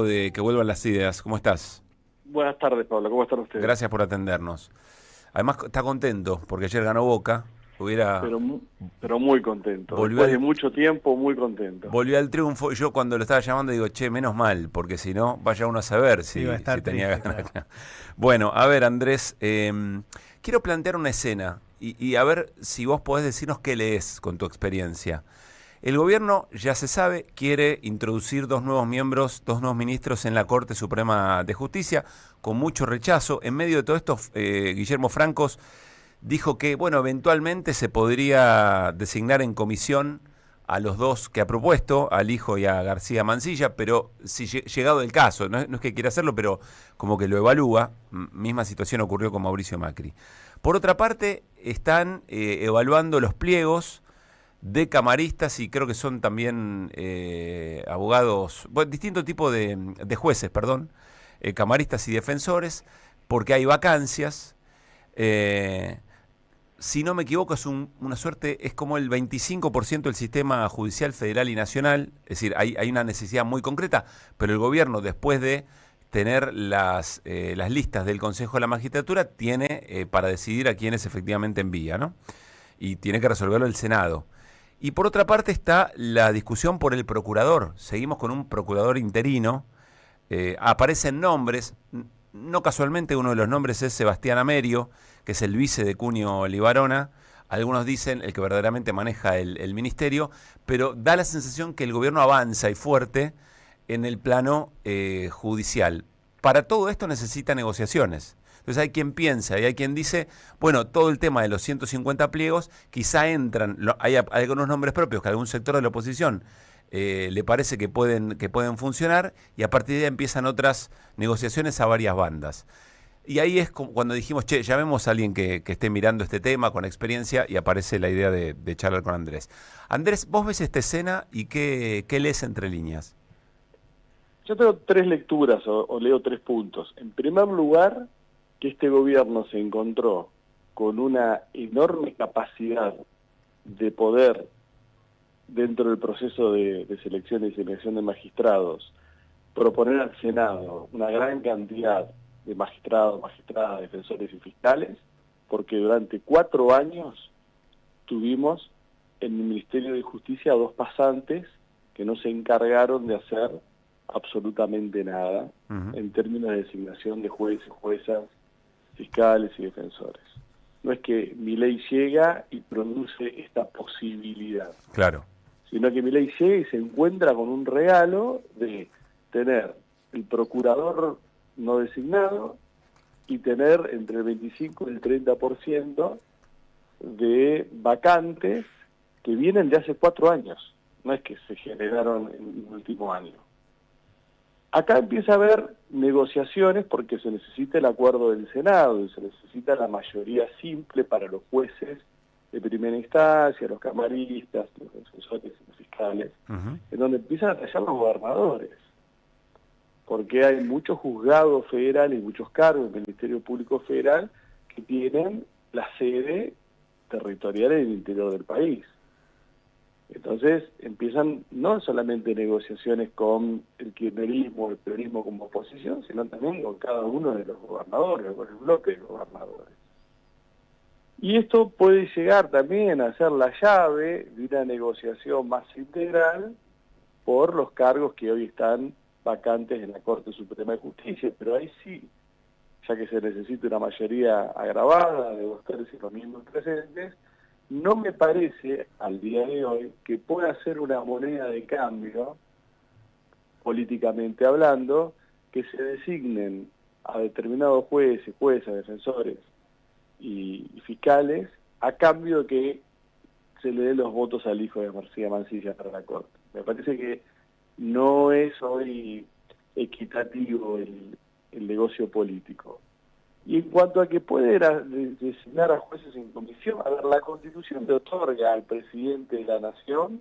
De que vuelvan las ideas. ¿Cómo estás? Buenas tardes, Pablo. ¿Cómo están ustedes? Gracias por atendernos. Además está contento porque ayer ganó Boca. Hubiera Pero, pero muy contento. volvió Después de al mucho tiempo, muy contento. volvió al triunfo. Yo cuando lo estaba llamando digo, che, menos mal, porque si no, vaya uno a saber Sí, va a si estar tenía triste, ganas. claro. Bueno, a ver, Andrés, quiero plantear una escena y a ver si vos podés decirnos qué lees con tu experiencia. El gobierno, ya se sabe, quiere introducir dos nuevos miembros, dos nuevos ministros en la Corte Suprema de Justicia, con mucho rechazo. En medio de todo esto, Guillermo Francos dijo que, bueno, eventualmente se podría designar en comisión a los dos que ha propuesto, al hijo y a García Mansilla, pero si llegado el caso, no es que quiera hacerlo, pero como que lo evalúa. Misma situación ocurrió con Mauricio Macri. Por otra parte, están evaluando los pliegos de camaristas y creo que son también abogados, bueno, distinto tipo de jueces, perdón, camaristas y defensores, porque hay vacancias. eh, si no me equivoco, es una suerte, es como el 25% del sistema judicial federal y nacional, es decir, hay una necesidad muy concreta, pero el gobierno, después de tener las listas del Consejo de la Magistratura, tiene para decidir a quiénes efectivamente envía, ¿no? Y tiene que resolverlo el Senado. Y por otra parte está la discusión por el procurador. Seguimos con un procurador interino. Aparecen nombres. No casualmente uno de los nombres es Sebastián Amerio, que es el vice de Cunio Libarona. Algunos dicen el que verdaderamente maneja el ministerio, pero da la sensación que el gobierno avanza y fuerte en el plano judicial. Para todo esto necesita negociaciones. Entonces hay quien piensa y hay quien dice, bueno, todo el tema de los 150 pliegos, quizá entran, hay algunos nombres propios que algún sector de la oposición le parece que pueden funcionar y a partir de ahí empiezan otras negociaciones a varias bandas. Y ahí es cuando dijimos, che, llamemos a alguien que esté mirando este tema con experiencia y aparece la idea de charlar con Andrés. Andrés, vos ves esta escena y qué lees entre líneas. Yo tengo tres lecturas o leo tres puntos. En primer lugar, que este gobierno se encontró con una enorme capacidad de poder dentro del proceso de selección y selección de magistrados, proponer al Senado una gran cantidad de magistrados, magistradas, defensores y fiscales, porque durante 4 años tuvimos en el Ministerio de Justicia dos pasantes que no se encargaron de hacer absolutamente nada en términos de designación de jueces, juezas, fiscales y defensores. No es que mi ley llega y produce esta posibilidad, Claro. sino que mi ley llega y se encuentra con un regalo de tener el procurador no designado y tener entre el 25 y el 30% de vacantes que vienen de hace 4 años, no es que se generaron en el último año. Acá empieza a haber negociaciones porque se necesita el acuerdo del Senado y se necesita la mayoría simple para los jueces de primera instancia, los camaristas, los defensores y los fiscales, en donde empiezan a tallar los gobernadores, porque hay muchos juzgados federales y muchos cargos del Ministerio Público Federal que tienen la sede territorial en el interior del país. Entonces empiezan no solamente negociaciones con el kirchnerismo, el peronismo como oposición, sino también con cada uno de los gobernadores, con el bloque de gobernadores. Y esto puede llegar también a ser la llave de una negociación más integral por los cargos que hoy están vacantes en la Corte Suprema de Justicia, pero ahí sí, ya que se necesita una mayoría agravada de 2/3 de los miembros presentes, no me parece al día de hoy que pueda ser una moneda de cambio, políticamente hablando, que se designen a determinados jueces, juezas, defensores y fiscales a cambio de que se le den los votos al hijo de García Mansilla para la Corte. Me parece que no es hoy equitativo el negocio político. Y en cuanto a que puede designar a jueces en comisión, a ver, la Constitución le otorga al presidente de la Nación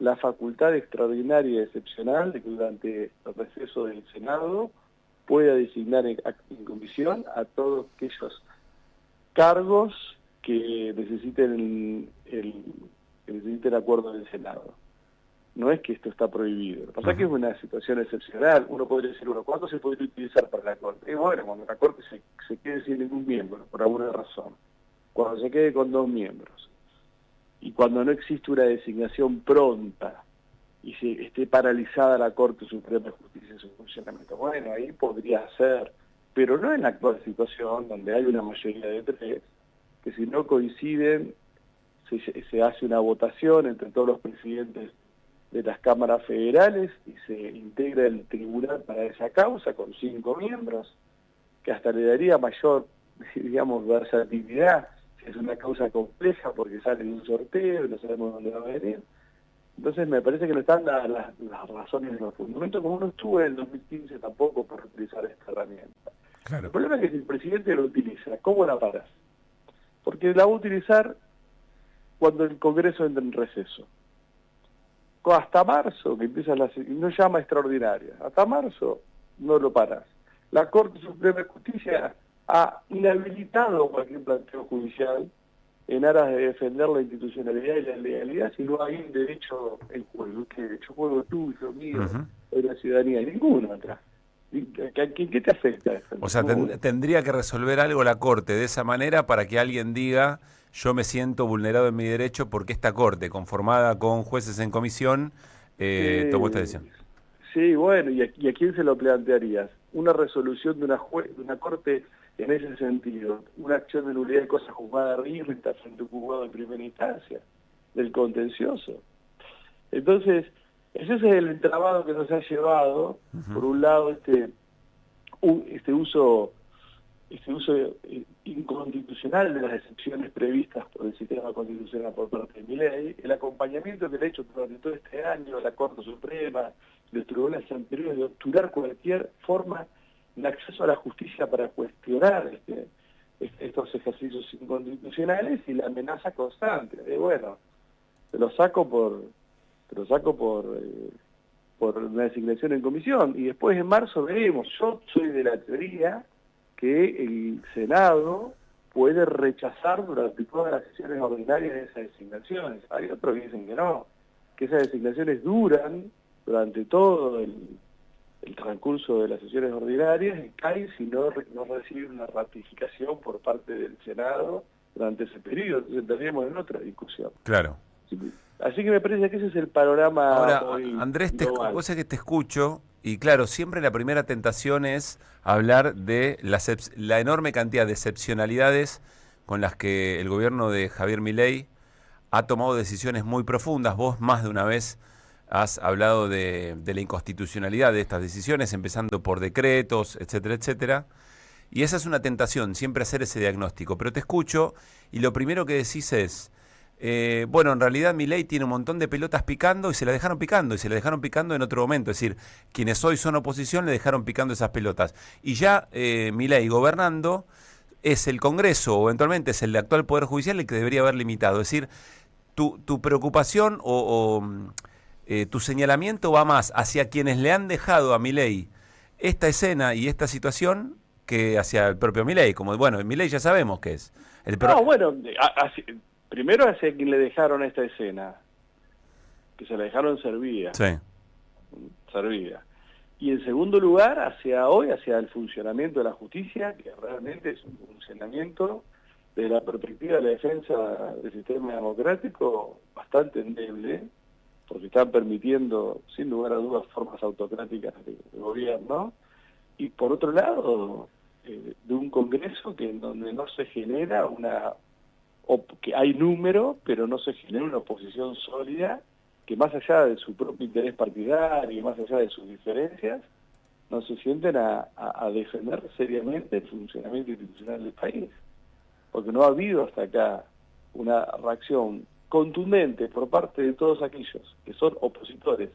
la facultad extraordinaria y excepcional de que durante el receso del Senado pueda designar en comisión a todos aquellos cargos que necesiten el acuerdo del Senado. no es que esto está prohibido. Lo que pasa es que es una situación excepcional. Uno podría decir, bueno, ¿cuánto se podría utilizar para la Corte? Y bueno, cuando la Corte se quede sin ningún miembro, por alguna razón, cuando se quede con 2 miembros, y cuando no existe una designación pronta, y se esté paralizada la Corte Suprema de Justicia en su funcionamiento, bueno, ahí podría ser, pero no en la actual situación, donde hay una mayoría de 3, que si no coinciden, se hace una votación entre todos los presidentes de las cámaras federales y se integra el tribunal para esa causa con 5 miembros, que hasta le daría mayor, digamos, versatilidad, si es una causa compleja porque sale de un sorteo y no sabemos dónde va a venir. Entonces me parece que no están las razones en los fundamentos, como no estuvo en el 2015 tampoco por utilizar esta herramienta. Claro. El problema es que si el presidente lo utiliza, ¿cómo la paras? Porque la va a utilizar cuando el Congreso entre en receso. Hasta marzo, que empieza no llama extraordinaria, hasta marzo no lo paras. La Corte Suprema de Justicia ha inhabilitado cualquier planteo judicial en aras de defender la institucionalidad y la legalidad, si no hay un derecho en juego. ¿Qué derecho juego tuyo, mío, de la ciudadanía? Ninguno acá. ¿Qué te afecta eso? O sea, tendría que resolver algo la Corte de esa manera para que alguien diga, yo me siento vulnerado en mi derecho porque esta Corte, conformada con jueces en comisión, tomó esta decisión. Sí, bueno, ¿y a quién se lo plantearías? Una resolución de una Corte en ese sentido, una acción de nulidad de cosa juzgada arriba frente a un juzgado de primera instancia, del contencioso. Entonces, ese es el entramado que nos ha llevado, por un lado, este uso inconstitucional de las excepciones previstas por el sistema constitucional por parte de Milei, el acompañamiento que le ha hecho durante todo este año la Corte Suprema, los tribunales anteriores, de obturar cualquier forma de acceso a la justicia para cuestionar estos ejercicios inconstitucionales, y la amenaza constante de, bueno, te lo saco por una designación en comisión, y después en marzo veremos. Yo soy de la teoría que el Senado puede rechazar durante todas las sesiones ordinarias de esas designaciones. Hay otros que dicen que no, que esas designaciones duran durante todo el transcurso de las sesiones ordinarias y caen si no reciben una ratificación por parte del Senado durante ese periodo. Entonces entraríamos en otra discusión. Claro. Así que me parece que ese es el panorama. Ahora, hoy Andrés, global. vos sabés que te escucho, y claro, siempre la primera tentación es hablar de la enorme cantidad de excepcionalidades con las que el gobierno de Javier Milei ha tomado decisiones muy profundas. Vos más de una vez has hablado de la inconstitucionalidad de estas decisiones, empezando por decretos, etcétera, etcétera. Y esa es una tentación, siempre hacer ese diagnóstico. Pero te escucho y lo primero que decís es, bueno, en realidad Milei tiene un montón de pelotas picando y se la dejaron picando, y se la dejaron picando en otro momento. Es decir, quienes hoy son oposición le dejaron picando esas pelotas. Y ya Milei gobernando es el Congreso, o eventualmente es el actual Poder Judicial el que debería haber limitado. Es decir, tu preocupación tu señalamiento va más hacia quienes le han dejado a Milei esta escena y esta situación que hacia el propio Milei. Como, bueno, Milei ya sabemos que es. No, bueno, primero hacia quien le dejaron esta escena, que se la dejaron servida. Sí. Servida. Y en segundo lugar, hacia el funcionamiento de la justicia, que realmente es un funcionamiento desde la perspectiva de la defensa del sistema democrático bastante endeble, porque están permitiendo, sin lugar a dudas, formas autocráticas de gobierno, y por otro lado, de un Congreso en donde no se genera que hay número, pero no se genera una oposición sólida, que más allá de su propio interés partidario y más allá de sus diferencias, no se sienten a defender seriamente el funcionamiento institucional del país. Porque no ha habido hasta acá una reacción contundente por parte de todos aquellos que son opositores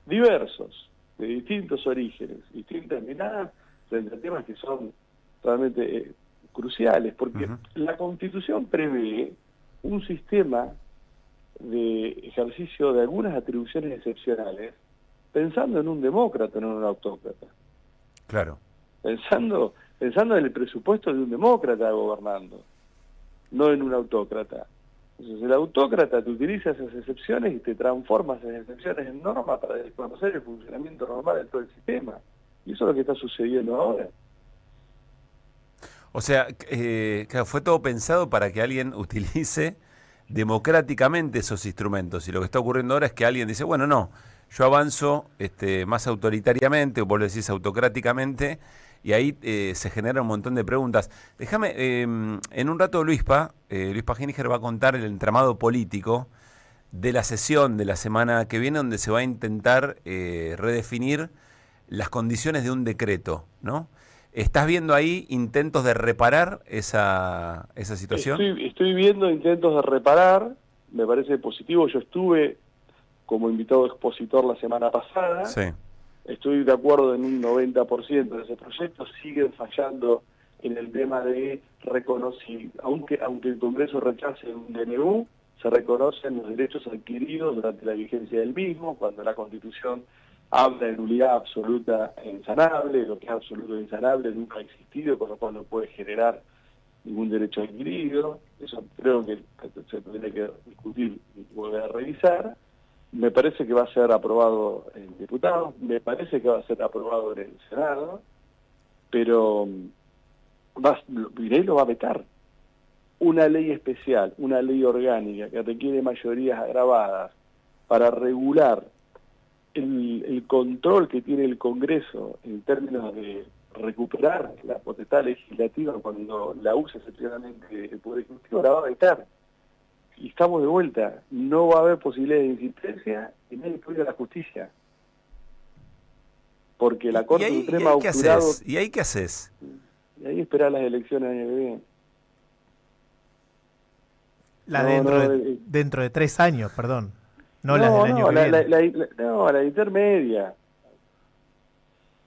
diversos, de distintos orígenes, distintas miradas, frente a temas que son realmente cruciales, porque la Constitución prevé un sistema de ejercicio de algunas atribuciones excepcionales pensando en un demócrata, no en un autócrata. Claro. Pensando en el presupuesto de un demócrata gobernando, no en un autócrata. Entonces el autócrata te utiliza esas excepciones y te transforma esas excepciones en norma para desconocer el funcionamiento normal de todo el sistema. Y eso es lo que está sucediendo ahora. O sea, claro, fue todo pensado para que alguien utilice democráticamente esos instrumentos. Y lo que está ocurriendo ahora es que alguien dice, bueno, no, yo avanzo más autoritariamente, o vos lo decís autocráticamente, y ahí se genera un montón de preguntas. Déjame, en un rato Luispa Gininger va a contar el entramado político de la sesión de la semana que viene, donde se va a intentar redefinir las condiciones de un decreto, ¿no? ¿Estás viendo ahí intentos de reparar esa situación? Estoy viendo intentos de reparar, me parece positivo. Yo estuve como invitado expositor la semana pasada. Sí. Estoy de acuerdo en un 90% de ese proyecto. Siguen fallando en el tema de reconocer, aunque el Congreso rechace un DNU, se reconocen los derechos adquiridos durante la vigencia del mismo, cuando la Constitución habla de nulidad absoluta e insanable. Lo que es absoluto e insanable nunca ha existido, con lo cual no puede generar ningún derecho adquirido. Eso creo que se tiene que discutir y volver a revisar. Me parece que va a ser aprobado en diputados, me parece que va a ser aprobado en el Senado, pero Milei lo va a vetar. Una ley especial, una ley orgánica que requiere mayorías agravadas para regular el control que tiene el Congreso en términos de recuperar la potestad legislativa cuando la usa excepcionalmente el Poder Ejecutivo, la va a vetar. Y estamos de vuelta, no va a haber posibilidades de insistencia y nadie puede ir a la justicia. Porque la Corte Suprema ha obturado... ¿Y ahí qué haces? Y ahí esperar las elecciones del año que viene. Dentro de 3 años, perdón. No las del año que viene. La intermedia.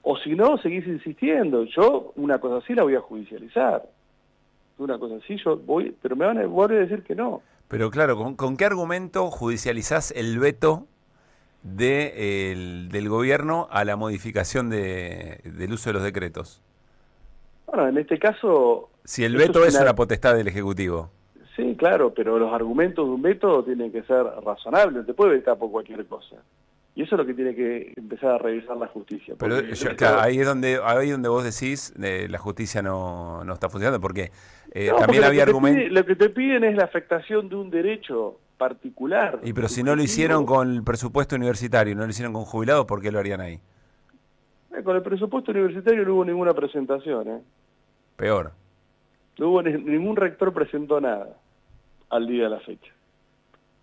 O si no, seguís insistiendo. Yo una cosa así la voy a judicializar. Una cosa así yo voy, pero me van a volver a decir que no. Pero claro, ¿con qué argumento judicializás el veto del gobierno a la modificación del uso de los decretos? Bueno, en este caso... Si el veto es una potestad del Ejecutivo. Sí, claro, pero los argumentos de un veto tienen que ser razonables, no te puede vetar por cualquier cosa. Y eso es lo que tiene que empezar a revisar la justicia. Pero claro, ahí es donde vos decís la justicia no está funcionando, porque también había argumentos... Lo que te piden es la afectación de un derecho particular. Y pero si no lo hicieron con el presupuesto universitario, no lo hicieron con jubilados, ¿por qué lo harían ahí? Con el presupuesto universitario no hubo ninguna presentación. Peor. No hubo ningún rector presentó nada al día de la fecha.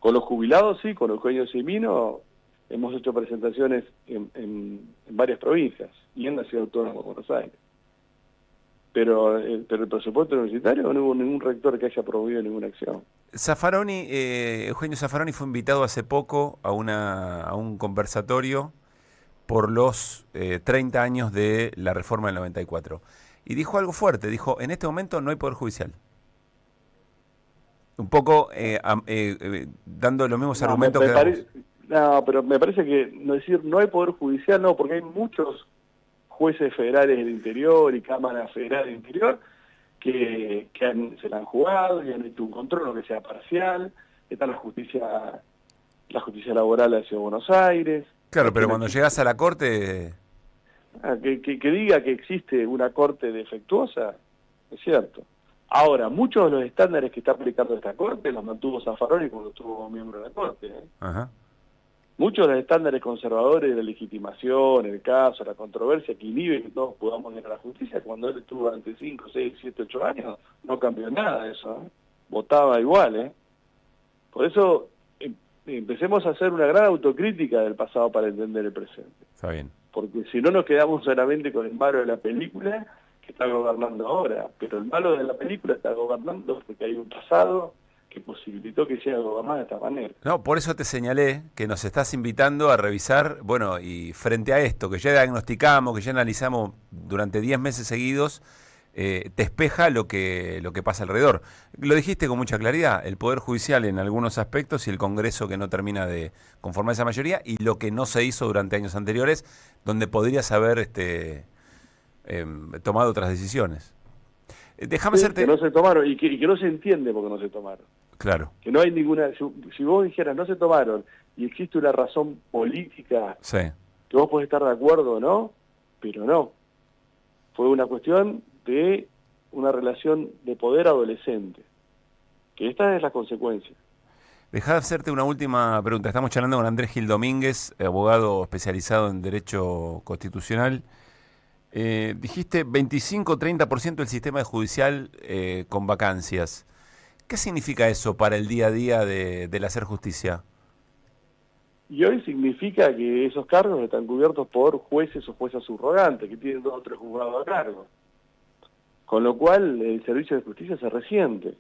Con los jubilados sí, con Eugenio Cimino hemos hecho presentaciones en varias provincias y en la ciudad autónoma de Buenos Aires. Pero el presupuesto universitario no hubo ningún rector que haya promovido ninguna acción. Eugenio Zaffaroni fue invitado hace poco a un conversatorio por los 30 años de la reforma del 94. Y dijo algo fuerte, dijo, en este momento no hay poder judicial. Un poco dando los mismos argumentos que No, pero me parece que no hay poder judicial, no, porque hay muchos jueces federales del interior y cámaras federales del interior que se la han jugado y han hecho un control, aunque sea parcial. Está la justicia laboral de la Ciudad de Buenos Aires. Claro, pero cuando llegas a la Corte... Que diga que existe una Corte defectuosa, es cierto. Ahora, muchos de los estándares que está aplicando esta Corte los mantuvo Zaffaroni cuando estuvo miembro de la Corte. Ajá. Muchos de los estándares conservadores de la legitimación, el caso, la controversia que inhibe que todos podamos ir a la justicia, cuando él estuvo durante 5, 6, 7, 8 años, no cambió nada de eso. Votaba igual. Por eso empecemos a hacer una gran autocrítica del pasado para entender el presente. Está bien. Porque si no nos quedamos solamente con el malo de la película que está gobernando ahora, pero el malo de la película está gobernando porque hay un pasado que posibilitó que sea gobernado de esta manera. No, por eso te señalé que nos estás invitando a revisar, bueno, y frente a esto, que ya diagnosticamos, que ya analizamos durante 10 meses seguidos, te espeja lo que pasa alrededor. Lo dijiste con mucha claridad, el Poder Judicial en algunos aspectos y el Congreso que no termina de conformar esa mayoría, y lo que no se hizo durante años anteriores, donde podrías haber tomado otras decisiones. Déjame hacerte... Que no se tomaron y que no se entiende por qué no se tomaron. Claro. Que no hay ninguna... Si vos dijeras no se tomaron y existe una razón política, sí, que vos podés estar de acuerdo o no, pero no. Fue una cuestión de una relación de poder adolescente. Que esta es la consecuencia. Dejá de hacerte una última pregunta. Estamos charlando con Andrés Gil Domínguez, abogado especializado en Derecho Constitucional. Dijiste 25-30% del sistema judicial con vacancias. ¿Qué significa eso para el día a día del hacer justicia? Y hoy significa que esos cargos están cubiertos por jueces o juezas subrogantes, que tienen 2 o 3 juzgados a cargo. Con lo cual el servicio de justicia se resiente.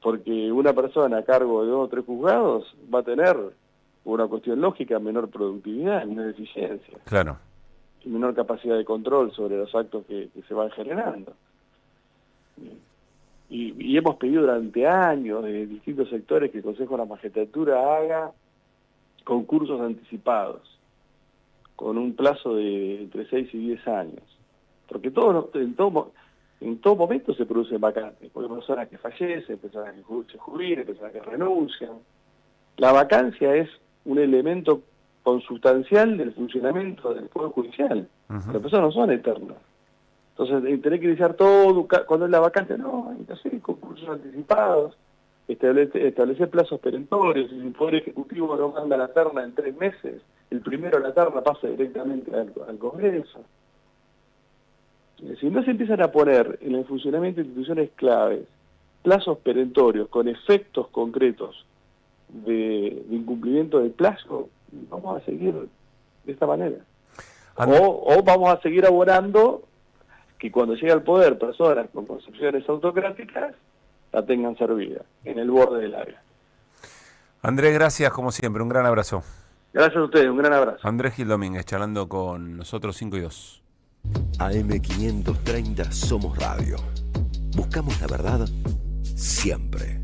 Porque una persona a cargo de 2 o 3 juzgados va a tener, por una cuestión lógica, menor productividad, menor eficiencia. Claro. Y menor capacidad de control sobre los actos que se van generando. Y hemos pedido durante años de distintos sectores que el Consejo de la Magistratura haga concursos anticipados, con un plazo de entre 6 y 10 años. Porque en todo momento se producen vacantes, porque hay personas que fallecen, personas que se jubilan, personas que renuncian. La vacancia es un elemento consustancial del funcionamiento del Poder Judicial. Las personas no son eternas. Entonces, tener que iniciar todo, cuando es la vacante, no, hay que hacer concursos anticipados, establecer plazos perentorios. Si el Poder Ejecutivo no manda la terna en 3 meses, el primero la terna pasa directamente al Congreso. Si no se empiezan a poner en el funcionamiento de instituciones claves plazos perentorios con efectos concretos de incumplimiento del plazo, vamos a seguir de esta manera. O vamos a seguir abonando que cuando llegue al poder personas con concepciones autocráticas la tengan servida en el borde del área. Andrés, gracias como siempre, un gran abrazo. Gracias a ustedes, un gran abrazo. Andrés Gil Domínguez, charlando con nosotros 5 y 2. AM530 Somos Radio. Buscamos la verdad siempre.